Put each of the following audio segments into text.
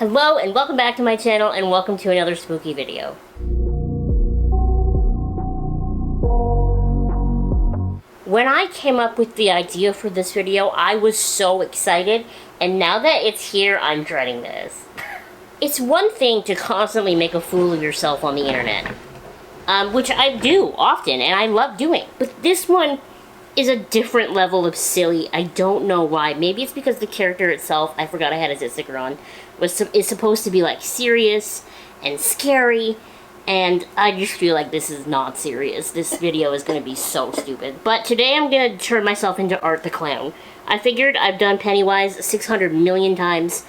Hello and welcome back to my channel and welcome to another spooky video. When I came up with the idea for this video, I was so excited, and now that it's here, I'm dreading this. It's one thing to constantly make a fool of yourself on the internet, which I do often, and I love doing. But this one is a different level of silly. I don't know why. Maybe it's because the character itself, I forgot I had his sticker on, is supposed to be like serious and scary, and I just feel like this is not serious. This video is going to be so stupid. But today I'm going to turn myself into Art the Clown. I figured I've done Pennywise 600 million times.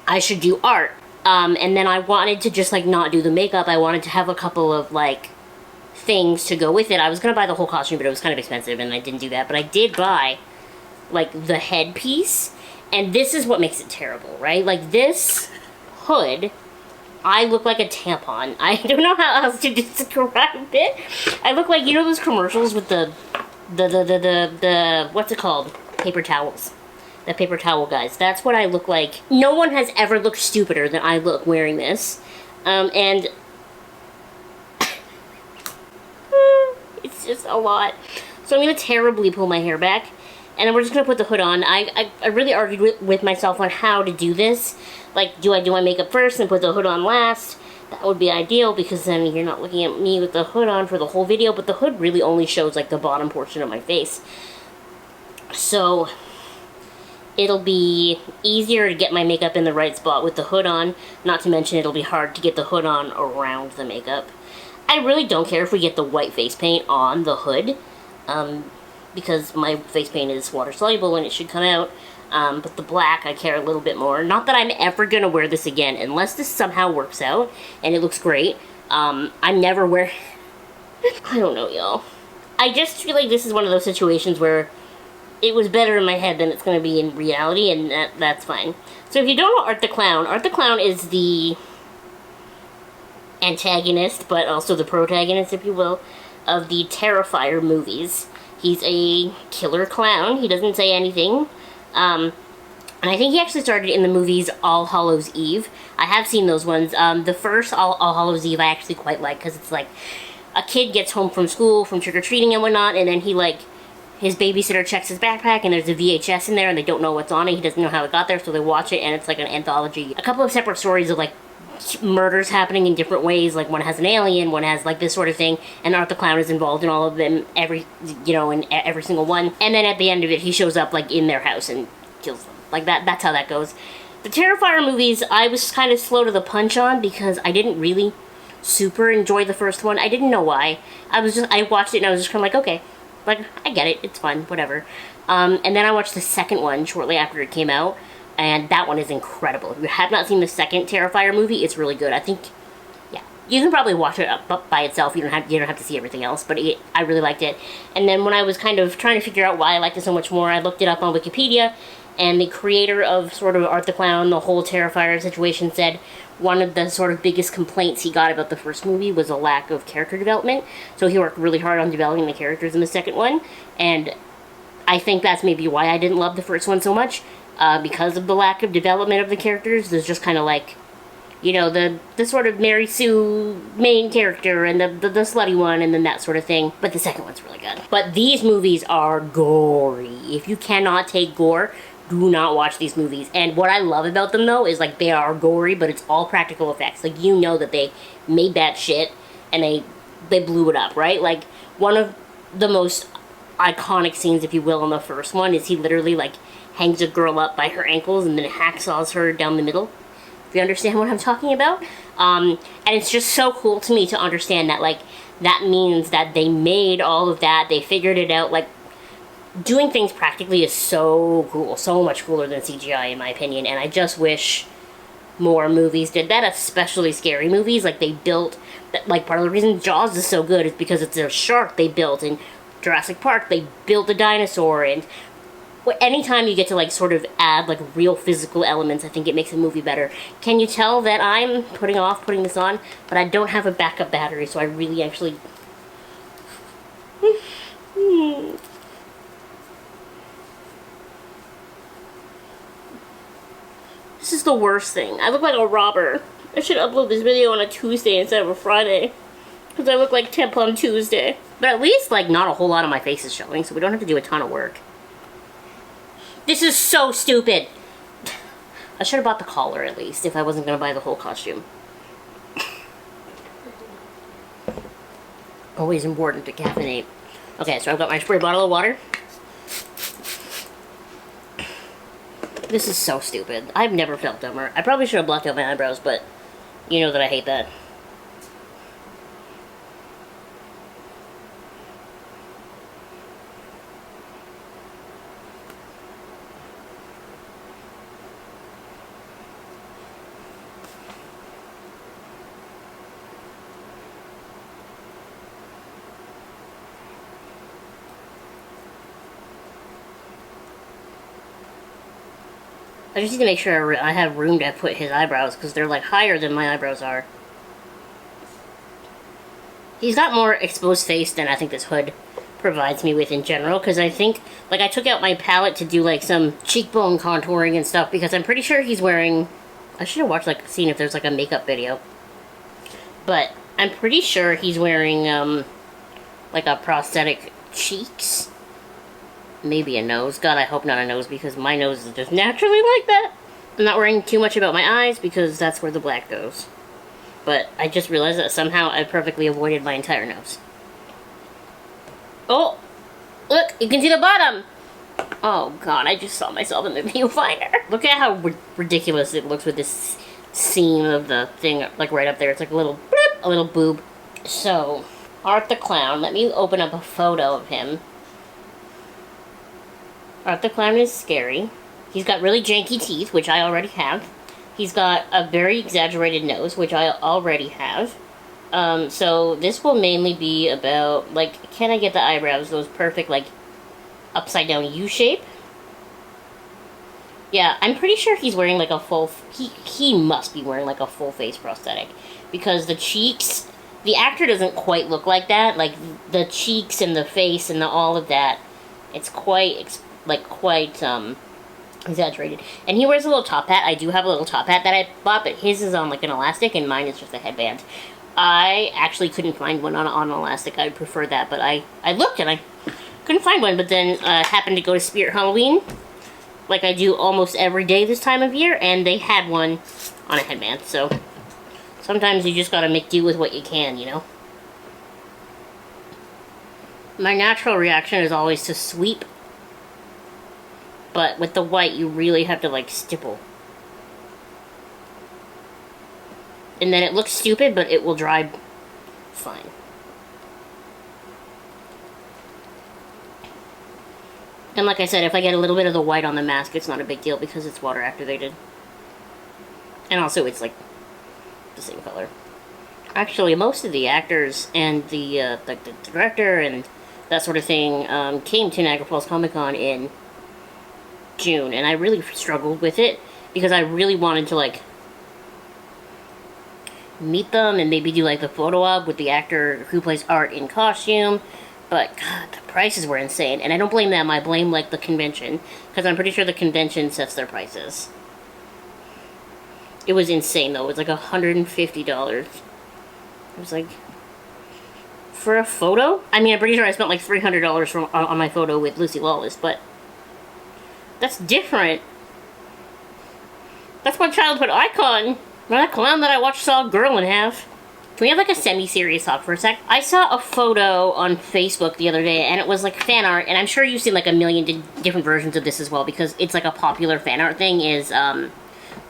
I should do Art. And then I wanted to just like not do the makeup. I wanted to have a couple of like things to go with it. I was going to buy the whole costume, but it was kind of expensive and I didn't do that. But I did buy like the headpiece, and this is what makes it terrible, right? Like this hood, I look like a tampon. I don't know how else to describe it. I look like, you know those commercials with the what's it called? Paper towels. The paper towel guys. That's what I look like. No one has ever looked stupider than I look wearing this. And it's just a lot. So I'm going to terribly pull my hair back, and then we're just going to put the hood on. I really argued with myself on how to do this. Like, do I do my makeup first and put the hood on last? That would be ideal, because then you're not looking at me with the hood on for the whole video, but the hood really only shows, like, the bottom portion of my face. So it'll be easier to get my makeup in the right spot with the hood on, not to mention it'll be hard to get the hood on around the makeup. I really don't care if we get the white face paint on the hood, because my face paint is water soluble and it should come out. But the black, I care a little bit more. Not that I'm ever going to wear this again, unless this somehow works out and it looks great. I'm never wearing... I don't know, y'all. I just feel like this is one of those situations where it was better in my head than it's going to be in reality, and that's fine. So if you don't know Art the Clown is the antagonist, but also the protagonist, if you will, of the Terrifier movies. He's a killer clown. He doesn't say anything. And I think he actually started in the movies All Hallows Eve. I have seen those ones. The first All Hallows Eve I actually quite like, because it's like a kid gets home from school, from trick-or-treating and whatnot, and then he like, his babysitter checks his backpack and there's a VHS in there and they don't know what's on it. He doesn't know how it got there, so they watch it, and it's like an anthology. A couple of separate stories of like murders happening in different ways. Like one has an alien, one has like this sort of thing, and Art the Clown is involved in all of them, in every single one. And then at the end of it, he shows up like in their house and kills them. Like that's how that goes. The Terrifier movies, I was kind of slow to the punch on because I didn't really super enjoy the first one. I didn't know why. I watched it and I was just kind of like, okay, like I get it, it's fun, whatever. And then I watched the second one shortly after it came out, and that one is incredible. If you have not seen the second Terrifier movie, it's really good. I think, yeah, you can probably watch it up by itself. You don't have to see everything else, but I really liked it. And then when I was kind of trying to figure out why I liked it so much more, I looked it up on Wikipedia, and the creator of sort of Art the Clown, the whole Terrifier situation, said one of the sort of biggest complaints he got about the first movie was a lack of character development. So he worked really hard on developing the characters in the second one, and I think that's maybe why I didn't love the first one so much. Because of the lack of development of the characters. There's just kind of like, you know, the sort of Mary Sue main character and the slutty one and then that sort of thing. But the second one's really good. But these movies are gory. If you cannot take gore, do not watch these movies. And what I love about them, though, is like they are gory, but it's all practical effects. Like, you know that they made that shit and they blew it up, right? Like, one of the most iconic scenes, if you will, in the first one is he literally like hangs a girl up by her ankles and then hacksaws her down the middle. If you understand what I'm talking about. And it's just so cool to me to understand that, like, that means that they made all of that, they figured it out. Like, doing things practically is so cool, so much cooler than CGI in my opinion, and I just wish more movies did that, especially scary movies. Like, they built, like, part of the reason Jaws is so good is because it's a shark they built, in Jurassic Park they built a dinosaur, and anytime you get to like sort of add like real physical elements, I think it makes a movie better. Can you tell that I'm putting this on, but I don't have a backup battery, so I really actually This is the worst thing. I look like a robber. I should upload this video on a Tuesday instead of a Friday. Because I look like Tampon Tuesday. But at least, like, not a whole lot of my face is showing, so we don't have to do a ton of work. This is so stupid! I should have bought the collar, at least, if I wasn't going to buy the whole costume. Always important to caffeinate. Okay, so I've got my spray bottle of water. This is so stupid. I've never felt dumber. I probably should have blocked out my eyebrows, but you know that I hate that. I just need to make sure I have room to put his eyebrows, because they're, like, higher than my eyebrows are. He's got more exposed face than I think this hood provides me with in general, because I think, like, I took out my palette to do, like, some cheekbone contouring and stuff, because I'm pretty sure he's wearing... I should have watched, like, seen if there's, like, a makeup video. But I'm pretty sure he's wearing, like, a prosthetic cheeks. Maybe a nose. God, I hope not a nose, because my nose is just naturally like that. I'm not worrying too much about my eyes, because that's where the black goes. But I just realized that somehow I perfectly avoided my entire nose. Oh! Look! You can see the bottom! Oh god, I just saw myself in the viewfinder. Look at how ridiculous it looks with this seam of the thing, like right up there. It's like a little bloop, a little boob. So, Art the Clown. Let me open up a photo of him. Art the Clown is scary. He's got really janky teeth, which I already have. He's got a very exaggerated nose, which I already have. So this will mainly be about, like, can I get the eyebrows, those perfect, like, upside-down U-shape? Yeah, I'm pretty sure he's wearing, like, a full... He must be wearing, like, a full-face prosthetic. Because the cheeks... The actor doesn't quite look like that. Like, the cheeks and the face and all of that, it's quite... quite exaggerated. And he wears a little top hat. I do have a little top hat that I bought, but his is on, like, an elastic, and mine is just a headband. I actually couldn't find one on an elastic. I'd prefer that, but I looked, and I couldn't find one, but then happened to go to Spirit Halloween, like I do almost every day this time of year, and they had one on a headband, so sometimes you just gotta make do with what you can, you know? My natural reaction is always to sweep, but with the white, you really have to, like, stipple. And then it looks stupid, but it will dry fine. And like I said, if I get a little bit of the white on the mask, it's not a big deal because it's water activated. And also, it's, like, the same color. Actually, most of the actors and the director and that sort of thing came to Niagara Falls Comic Con in June, and I really struggled with it because I really wanted to, like, meet them and maybe do, like, the photo op with the actor who plays Art in costume, but god, the prices were insane, and I don't blame them, I blame, like, the convention, because I'm pretty sure the convention sets their prices. It was insane, though. It was like $150. It was like, for a photo? I mean, I'm pretty sure I spent like $300 on my photo with Lucy Lawless, but that's different. That's my childhood icon. Not a clown that I watched Saw a Girl in half. Can we have like a semi-serious talk for a sec? I saw a photo on Facebook the other day, and it was like fan art, and I'm sure you've seen like a million different versions of this as well, because it's like a popular fan art thing, is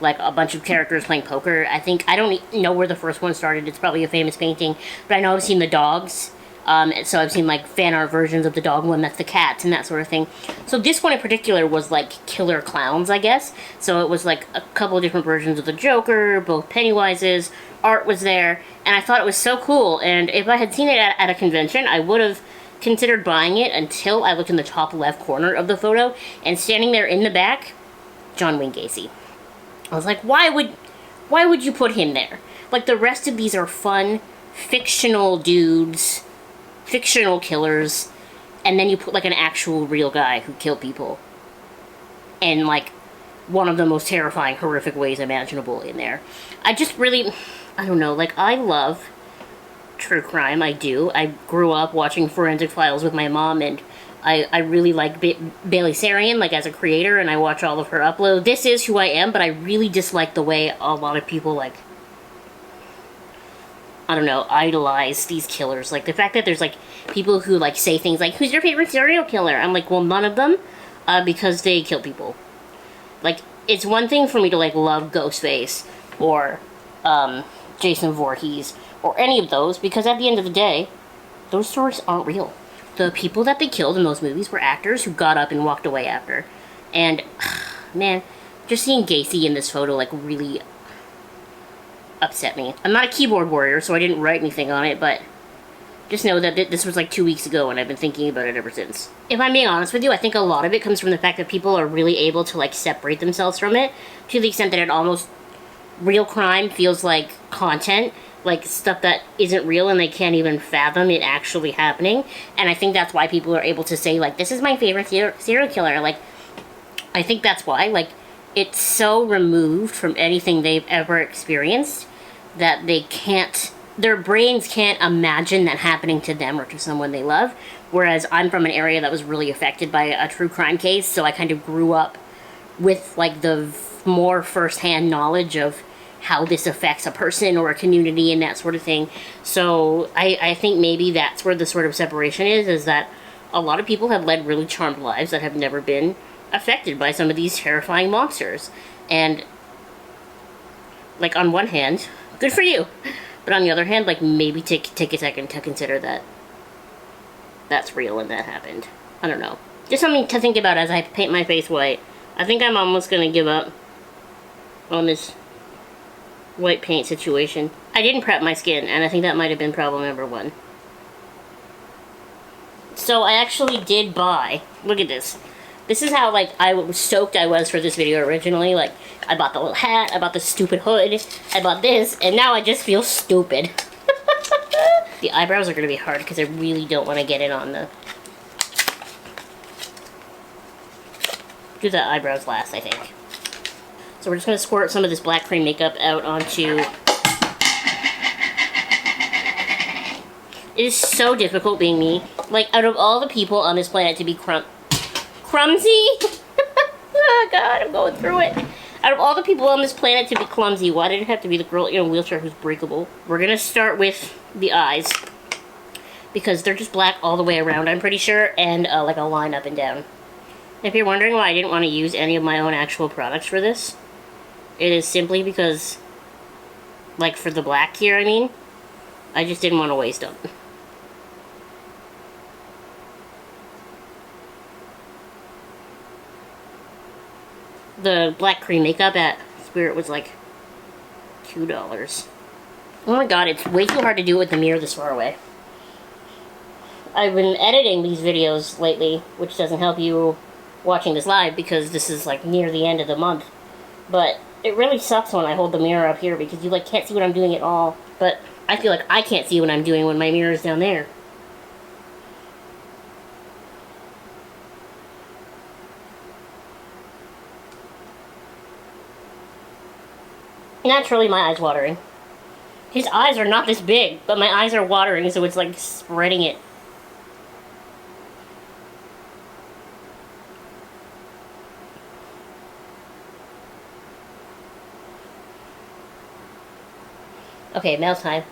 like a bunch of characters playing poker. I don't know where the first one started. It's probably a famous painting, but I know I've seen the dogs. So I've seen like fan art versions of the dog one that's the cats and that sort of thing. So this one in particular was like killer clowns, I guess. So it was like a couple of different versions of the Joker, both Pennywise's. Art was there, and I thought it was so cool. And if I had seen it at a convention, I would have considered buying it until I looked in the top left corner of the photo, and standing there in the back, John Wayne Gacy. I was like, why would you put him there? Like, the rest of these are fun, fictional dudes, fictional killers, and then you put, like, an actual real guy who killed people. And, like, one of the most terrifying, horrific ways imaginable in there. I just really, I don't know, like, I love true crime, I do. I grew up watching Forensic Files with my mom, and I really like Bailey Sarian, like, as a creator, and I watch all of her uploads. This is who I am, but I really dislike the way a lot of people, like, I don't know, idolize these killers. Like, the fact that there's, like, people who, like, say things like, who's your favorite serial killer? I'm like, well, none of them, because they kill people. Like, it's one thing for me to, like, love Ghostface, or, Jason Voorhees, or any of those, because at the end of the day, those stories aren't real. The people that they killed in those movies were actors who got up and walked away after. And, man, just seeing Gacy in this photo, like, really upset me. I'm not a keyboard warrior, so I didn't write anything on it, but just know that this was like 2 weeks ago, and I've been thinking about it ever since. If I'm being honest with you, I think a lot of it comes from the fact that people are really able to, like, separate themselves from it, to the extent that it almost, real crime feels like content, like stuff that isn't real, and they can't even fathom it actually happening. And I think that's why people are able to say, like, this is my favorite serial killer. Like, I think that's why, like, it's so removed from anything they've ever experienced that they can't, their brains can't imagine that happening to them or to someone they love. Whereas I'm from an area that was really affected by a true crime case, so I kind of grew up with, like, the more first-hand knowledge of how this affects a person or a community and that sort of thing. So I think maybe that's where the sort of separation is that a lot of people have led really charmed lives that have never been affected by some of these terrifying monsters. And, like, on one hand, good for you. But on the other hand, like, maybe take a second to consider that that's real and that happened. I don't know. Just something to think about as I paint my face white. I think I'm almost gonna give up on this white paint situation. I didn't prep my skin, and I think that might have been problem number one. So I actually did buy, look at this. This is how, like, stoked I was for this video originally. Like, I bought the little hat, I bought the stupid hood, I bought this, and now I just feel stupid. The eyebrows are going to be hard because I really don't want to get it on the... Do the eyebrows last, I think. So we're just going to squirt some of this black cream makeup out onto... It is so difficult being me. Like, out of all the people on this planet to be clumsy? Oh god, I'm going through it. Out of all the people on this planet to be clumsy, why did it have to be the girl in a wheelchair who's breakable? We're going to start with the eyes, because they're just black all the way around, I'm pretty sure, and like a line up and down. If you're wondering why I didn't want to use any of my own actual products for this, it is simply because, like, for the black here, I mean, I just didn't want to waste them. The black cream makeup at Spirit was like $2. Oh my god, it's way too hard to do it with the mirror this far away. I've been editing these videos lately, which doesn't help you watching this live because this is like near the end of the month. But it really sucks when I hold the mirror up here because you like can't see what I'm doing at all. But I feel like I can't see what I'm doing when my mirror is down there. Naturally, my eye's watering. His eyes are not this big, but my eyes are watering, so it's like spreading it. Okay, mouth time.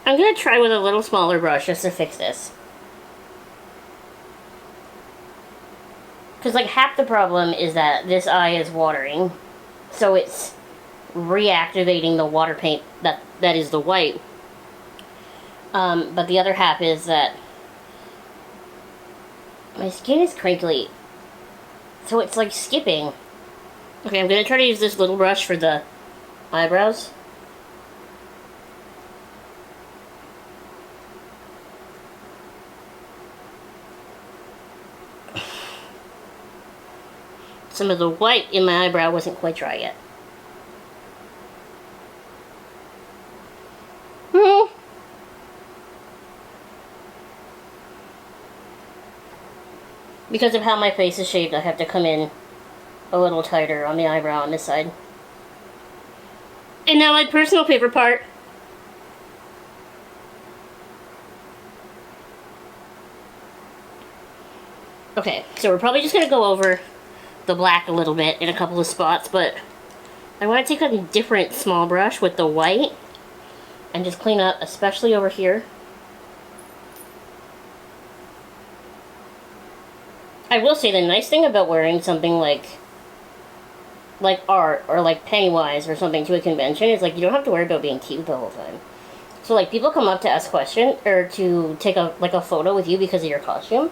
I'm gonna try with a little smaller brush just to fix this. Because, like, half the problem is that this eye is watering, so it's reactivating the water paint that is the white. But the other half is that my skin is crinkly. So it's like skipping. Okay, I'm gonna try to use this little brush for the eyebrows. Some of the white in my eyebrow wasn't quite dry yet. Because of how my face is shaped, I have to come in a little tighter on the eyebrow on this side. And now my personal favorite part. Okay, so we're probably just going to go over the black a little bit in a couple of spots, but I want to take a different small brush with the white and just clean up, especially over here. I will say the nice thing about wearing something like art or like Pennywise or something to a convention is like you don't have to worry about being cute the whole time. So like people come up to ask questions or to take a photo with you because of your costume.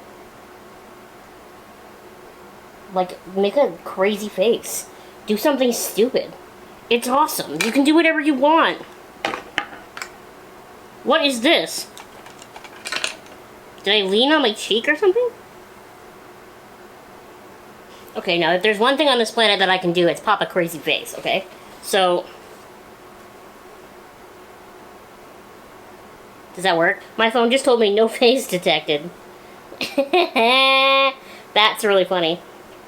Like make a crazy face. Do something stupid. It's awesome. You can do whatever you want. What is this? Did I lean on my cheek or something? Okay, now if there's one thing on this planet that I can do, it's pop a crazy face, okay? So, does that work? My phone just told me no face detected. That's really funny.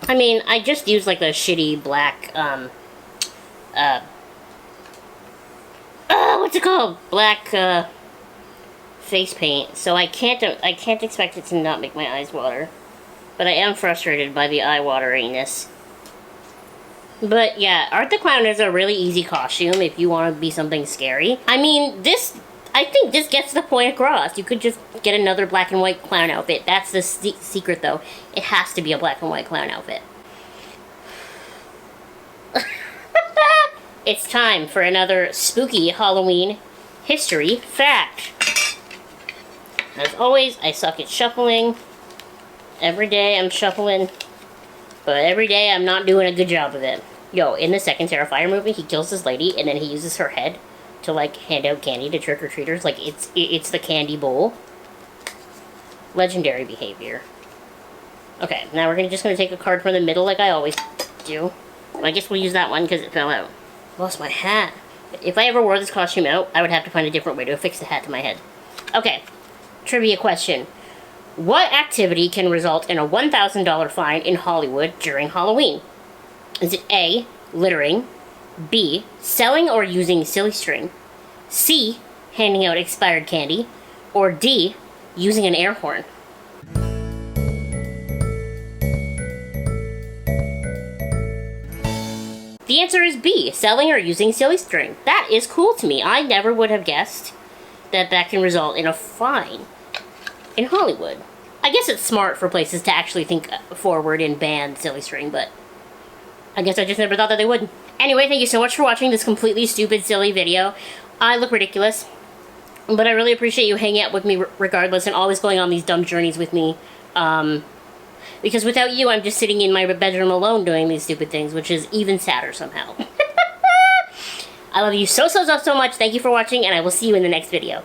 I mean, I just used like the shitty black, what's it called? Black, face paint. So I can't expect it to not make my eyes water. But I am frustrated by the eye-wateriness. But yeah, Art the Clown is a really easy costume if you want to be something scary. I mean, I think this gets the point across. You could just get another black and white clown outfit. That's the secret, though. It has to be a black and white clown outfit. It's time for another spooky Halloween history fact. As always, I suck at shuffling. Every day I'm shuffling, but every day I'm not doing a good job of it. Yo, in the second Terrifier movie, he kills this lady, and then he uses her head to, like, hand out candy to trick-or-treaters. Like, it's the candy bowl. Legendary behavior. Okay, now we're just gonna take a card from the middle like I always do. Well, I guess we'll use that one because it fell out. Lost my hat. If I ever wore this costume out, I would have to find a different way to affix the hat to my head. Okay, trivia question. What activity can result in a $1,000 fine in Hollywood during Halloween? Is it A, littering, B, selling or using silly string, C, handing out expired candy, or D, using an air horn? The answer is B, selling or using silly string. That is cool to me. I never would have guessed that that can result in a fine in Hollywood. I guess it's smart for places to actually think forward and ban silly string, but I guess I just never thought that they would. Anyway, thank you so much for watching this completely stupid, silly video. I look ridiculous, but I really appreciate you hanging out with me regardless and always going on these dumb journeys with me. Because without you, I'm just sitting in my bedroom alone doing these stupid things, which is even sadder somehow. I love you so much. Thank you for watching, and I will see you in the next video.